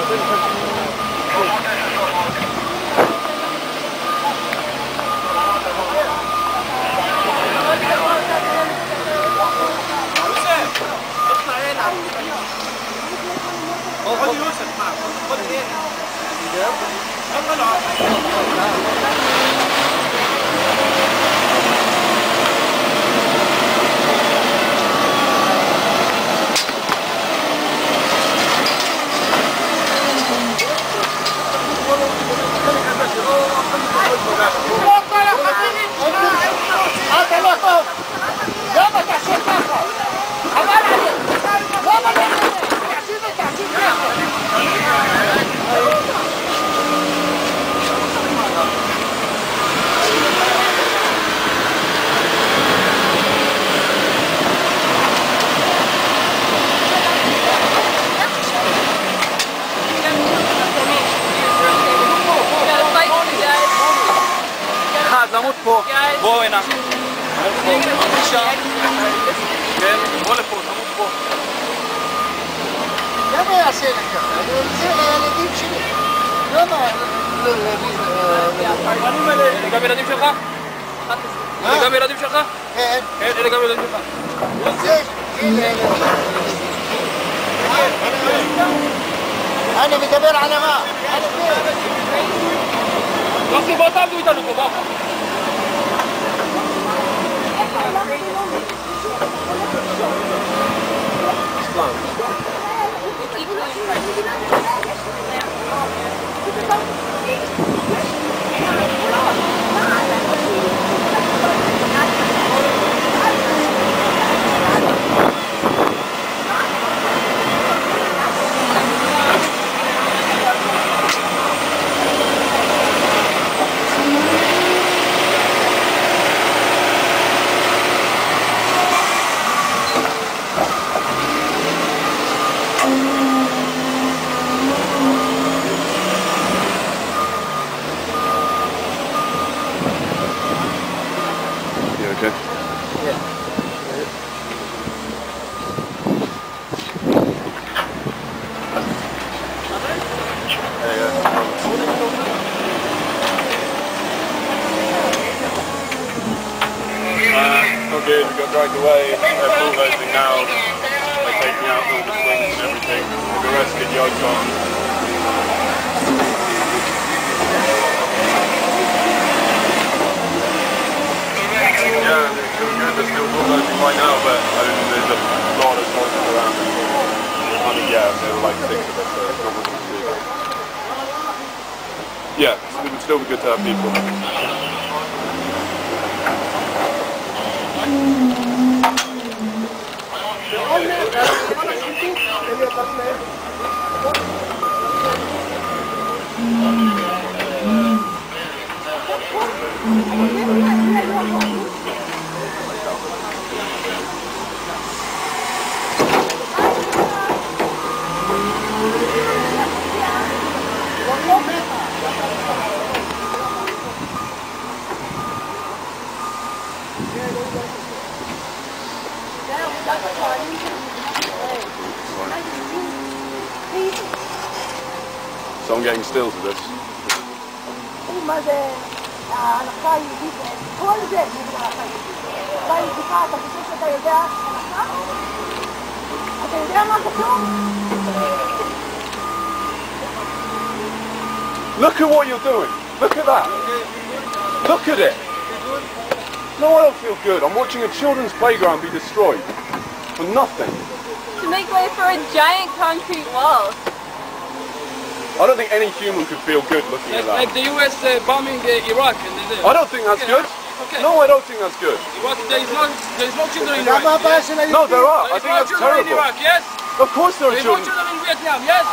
خذ يوسف معك خذ اثنين למות פה, בוא הנה. כן, בוא לפה, למות פה. למה יעשה לך ככה? אני רוצה לילדים שלי. למה? אלה גם ילדים שלך? אלה גם ילדים שלך? כן. כן, אלה גם ילדים שלך. אני מדבר על מה? יוסי, בוא תעבדו איתנו פה, בוא. Good, we got dragged away, they're bulldozing now, they're taking out all the swings and everything, the rest get yoked on. Yeah, they're still good, they're still bulldozing right now, but I don't think there's a lot of noises around it. I mean, yeah, there were like 6 of us, so it's not what we see. Yeah, it would still be good to have people. So I'm getting stills of this. Look at what you're doing. Look at that. Look at it. No, I don't feel good. I'm watching a children's playground be destroyed. For nothing. To make way for a giant concrete wall. I don't think any human could feel good looking at that. Like the US bombing Iraq. I don't think that's good. Okay. No, I don't think that's good. Iraq, there is no children in Iraq. Yes? No, there are. I think that's terrible. In Iraq, yes? Of course there are There is no children. children in Vietnam, yes?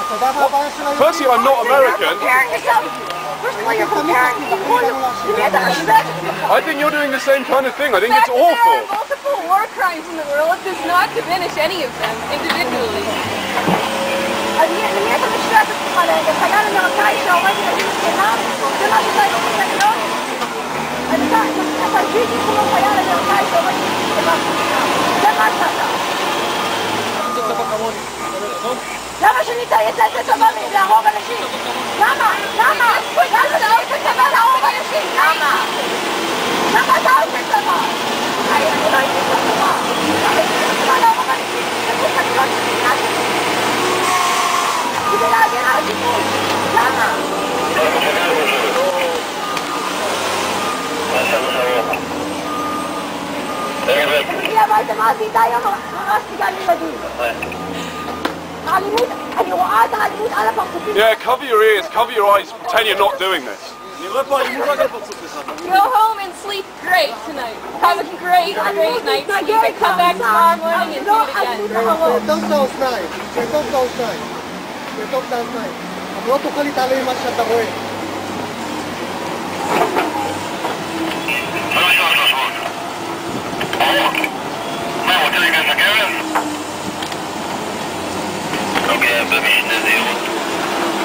Firstly, I'm not American. First of all, you're comparing people. I think you're doing the same kind of thing. I think it's There are awful. multiple war crimes in the world. It does not diminish any of them individually. لما שלי צריך לתת להרוג אנשים? למה? למה? למה אתה עושה צבא להרוג אנשים? למה? למה אתה עושה צבא? אני לא הייתי צבא. למה הייתי צבא להרוג אנשים? תקראו את הקריאות שלי, כדי להגן על השיפוט. למה? תגידי הביתה מה עשית היום? ממש תיגן ילדים. האלימות, אני רואה את האלימות על הפרצופים. Yeah, cover your ears, cover your eyes, pretend you're not doing this. Go home and sleep great tonight. Have a great night sleep and come back tomorrow morning and do it again. תרדוף את האוזניים, תרדוף את האוזניים. תרדוף את האוזניים. אבל לא תוכל להתעלם ממה שאתה רואה. מה, רוצה להיכנס לקרן? אוקיי, במשנה זהירות.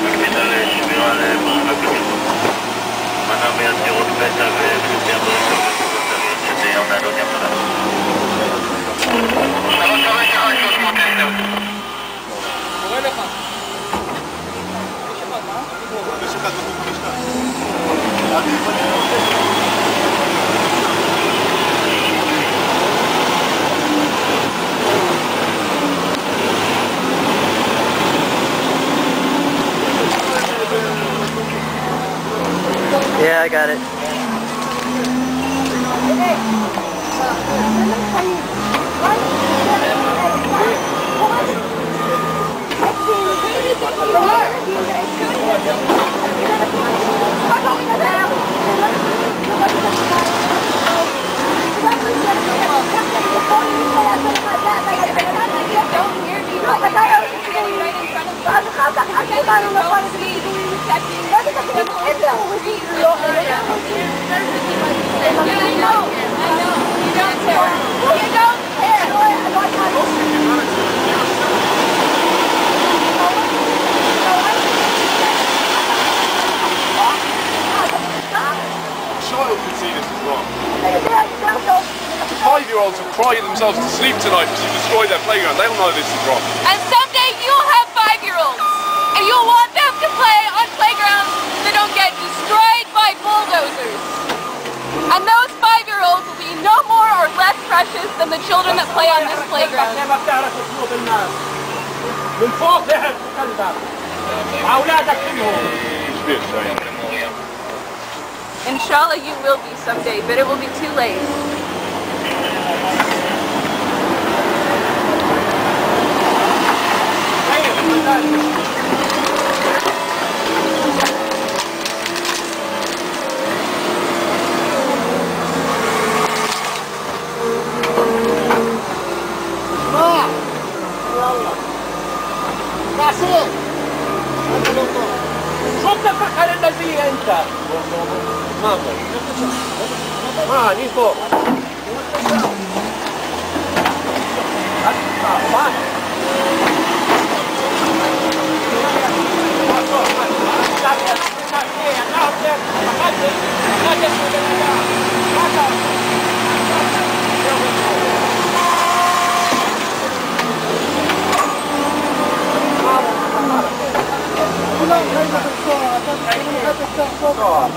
מקפיד על שמירה על מרחק. מנע מיצירות פתע ופתיע ברקע ותגריות שזה יום ניידות ים תודה. 351-310. קורא לך. Yeah, I got it. The 5-year-olds will cry themselves to sleep tonight because you destroyed their playground. They'll know this is wrong. And someday you'll have 5-year-olds, and you'll want them to play on playgrounds that don't get destroyed by bulldozers. And those 5-year-olds will be no more or less precious than the children that play on this playground. Inshallah you will be someday, but it will be too late. Nico. Come on,